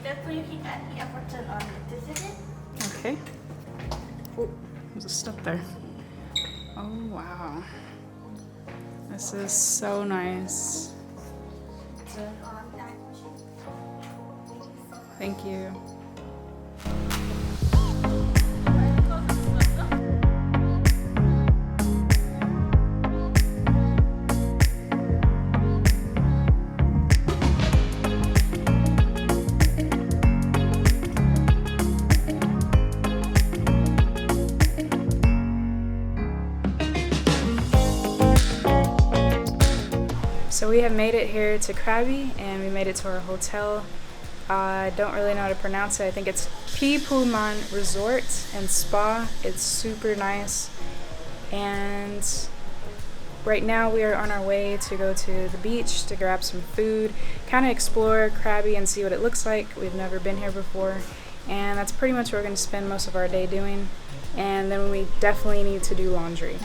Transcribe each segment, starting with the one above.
That's where you can add the button on it. This is it? Okay. Oh, there's a step there. Oh wow. This is so nice. Turn on that machine. Thank you. So we have made it here to Krabi and we made it to our hotel. I don't really know how to pronounce it. I think it's PHRA Resort and Spa. It's super nice. And right now we are on our way to go to the beach to grab some food, kind of explore Krabi and see what it looks like. We've never been here before. And that's pretty much what we're going to spend most of our day doing. And then we definitely need to do laundry.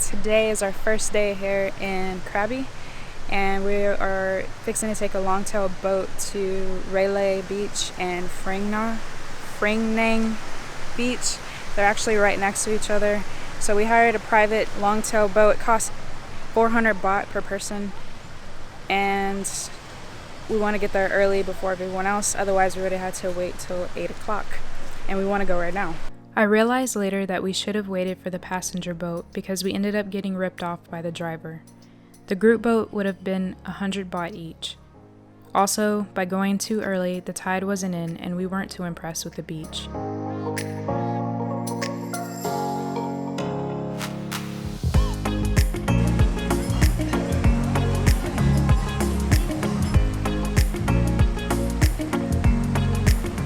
Today is our first day here in Krabi, and we are fixing to take a long-tail boat to Railay Beach and Phranang Beach. They're actually right next to each other. So we hired a private long-tail boat. It costs 400 baht per person, and we want to get there early before everyone else. Otherwise, we would have had to wait till 8 o'clock, and we want to go right now. I realized later that we should have waited for the passenger boat because we ended up getting ripped off by the driver. The group boat would have been 100 baht each. Also, by going too early, the tide wasn't in and we weren't too impressed with the beach.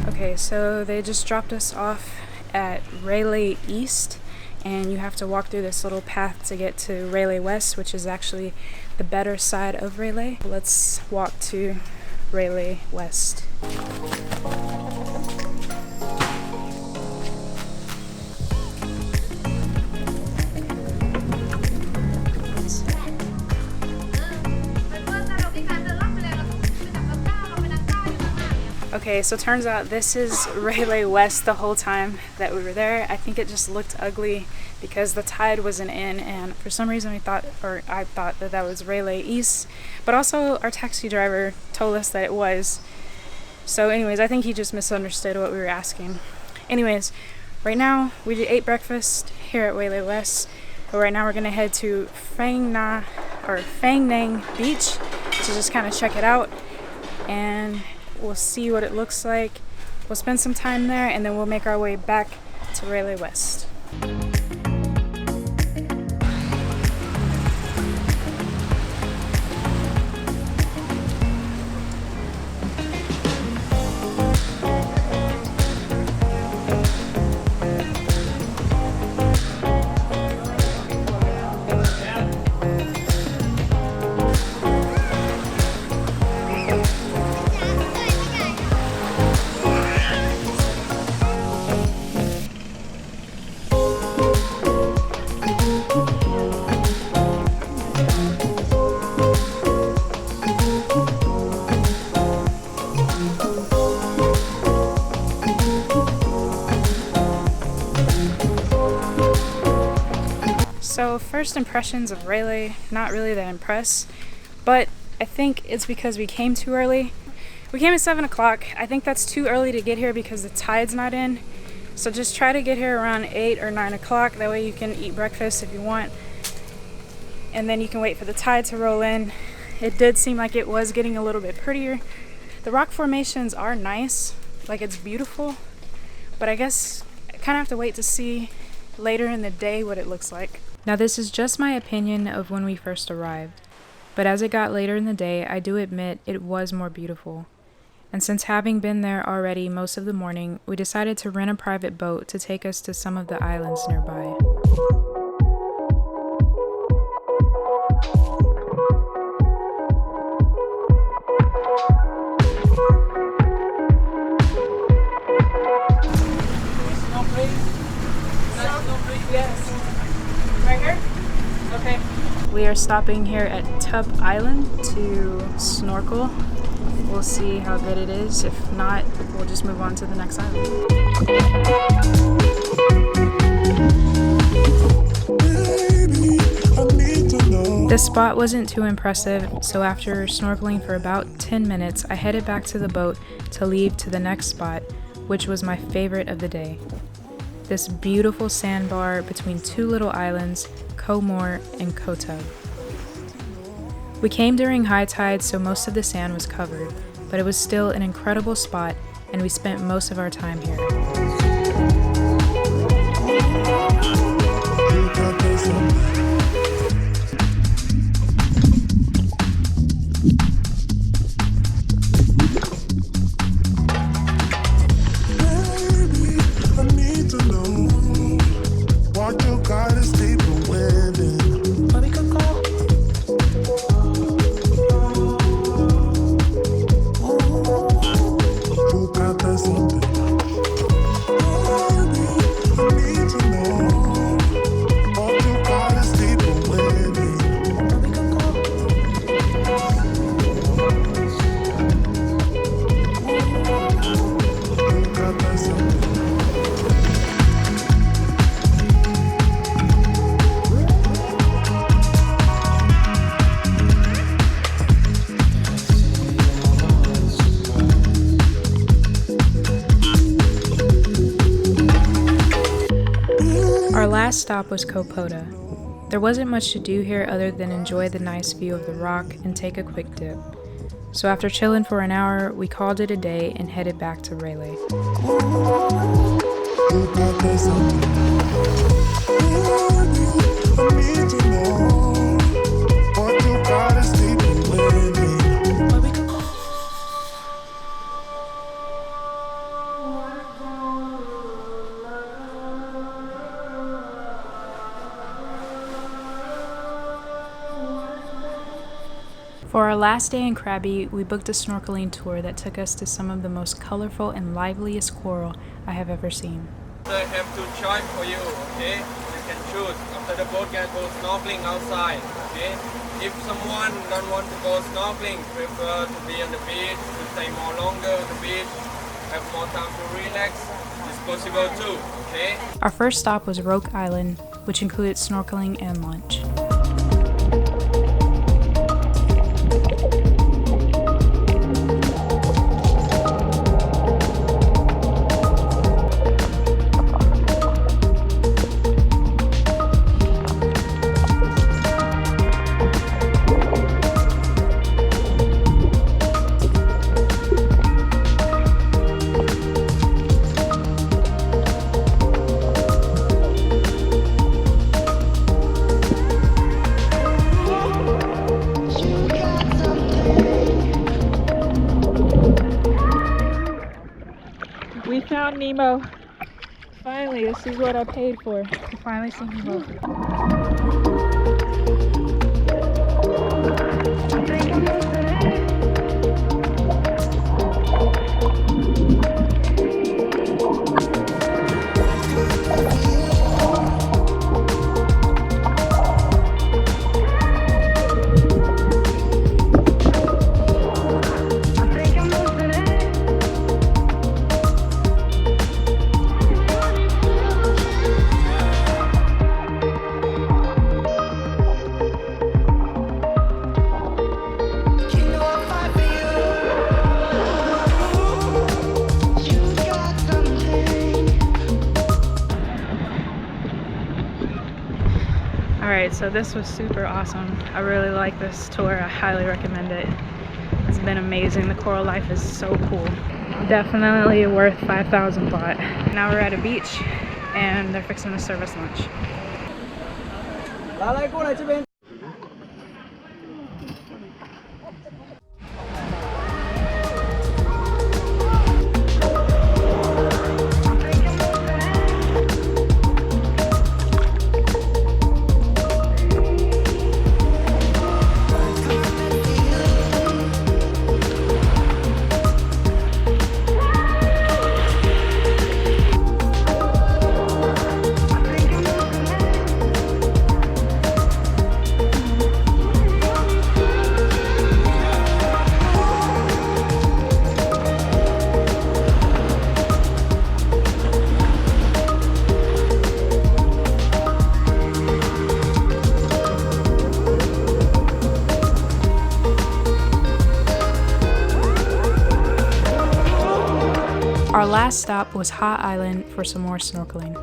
Okay, so they just dropped us off at Railay East, and you have to walk through this little path to get to Railay West, which is actually the better side of Railay. Let's walk to Railay West. Okay, so turns out this is Railay West the whole time that we were there. I think it just looked ugly because the tide wasn't in, and for some reason I thought that that was Railay East, but also our taxi driver told us that it was. So anyways, I think he just misunderstood what we were asking. Anyways, right now we ate breakfast here at Railay West, but right now we're gonna head to Phranang Beach to just kind of check it out, and we'll see what it looks like. We'll spend some time there and then we'll make our way back to Railay West. So first impressions of Railay, not really that impressed, but I think it's because we came too early. We came at 7 o'clock. I think that's too early to get here because the tide's not in. So just try to get here around 8 or 9 o'clock. That way you can eat breakfast if you want. And then you can wait for the tide to roll in. It did seem like it was getting a little bit prettier. The rock formations are nice, like it's beautiful. But I guess I kind of have to wait to see later in the day what it looks like. Now this is just my opinion of when we first arrived, but as it got later in the day, I do admit it was more beautiful. and since having been there already most of the morning, we decided to rent a private boat to take us to some of the islands nearby. Yes. Right here? Okay. We are stopping here at Tup Island to snorkel. We'll see how good it is. If not, we'll just move on to the next island. This spot wasn't too impressive, so after snorkeling for about 10 minutes, I headed back to the boat to leave to the next spot, which was my favorite of the day. This beautiful sandbar between two little islands, Koh Mor and Koh Tup. We came during high tide, so most of the sand was covered, but it was still an incredible spot, and we spent most of our time here. Our last stop was Koh Phi Phi. There wasn't much to do here other than enjoy the nice view of the rock and take a quick dip. So after chilling for an hour, we called it a day and headed back to Railay. For our last day in Krabi, we booked a snorkeling tour that took us to some of the most colorful and liveliest coral I have ever seen. I have two choice for you, okay? You can choose. After the boat can go snorkeling outside, okay? If someone don't want to go snorkeling, prefer to be on the beach, to stay more longer on the beach, have more time to relax, it's possible too, okay? Our first stop was Rok Island, which included snorkeling and lunch. We found Nemo. Finally, this is what I paid for. We finally see Nemo. Alright, so this was super awesome. I really like this tour. I highly recommend it. It's been amazing. The coral life is so cool. Definitely worth 5,000 baht. Now we're at a beach and they're fixing to serve us lunch. Our last stop was Haa Island for some more snorkeling.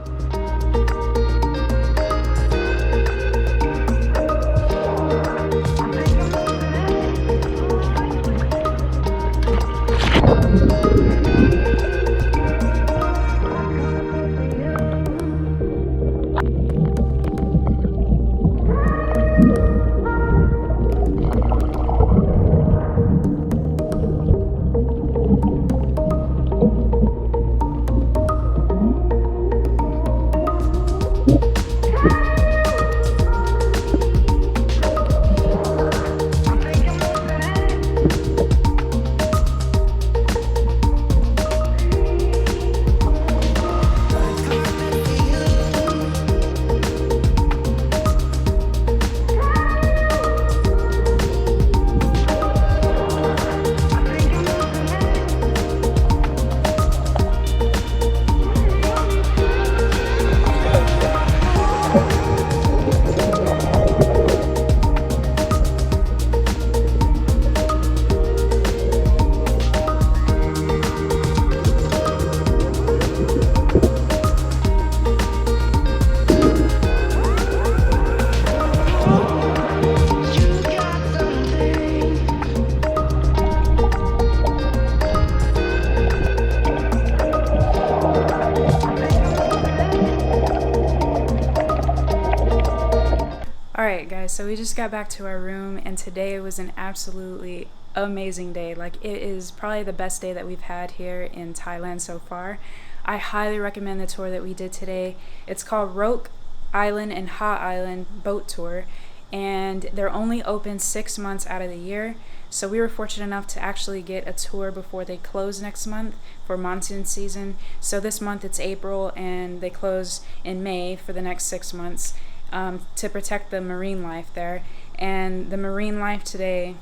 Alright guys, so we just got back to our room and today was an absolutely amazing day. Like, it is probably the best day that we've had here in Thailand so far. I highly recommend the tour that we did today. It's called Rok Island and Haa Island boat tour, and they're only open 6 months out of the year. So we were fortunate enough to actually get a tour before they close next month for monsoon season. So this month it's April and they close in May for the next 6 months. To protect the marine life there. And the marine life today,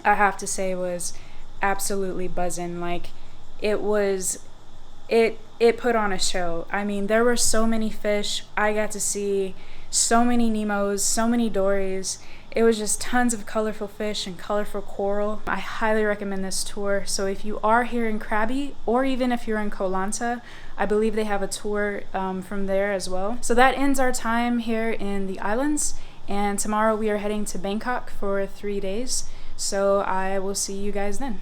I have to say, was absolutely buzzing. Like, it put on a show. I mean, there were so many fish. I got to see so many Nemos, so many Dories. It was just tons of colorful fish and colorful coral. I highly recommend this tour. So if you are here in Krabi, or even if you're in Koh Lanta, I believe they have a tour from there as well. So that ends our time here in the islands, and tomorrow we are heading to Bangkok for 3 days. So I will see you guys then.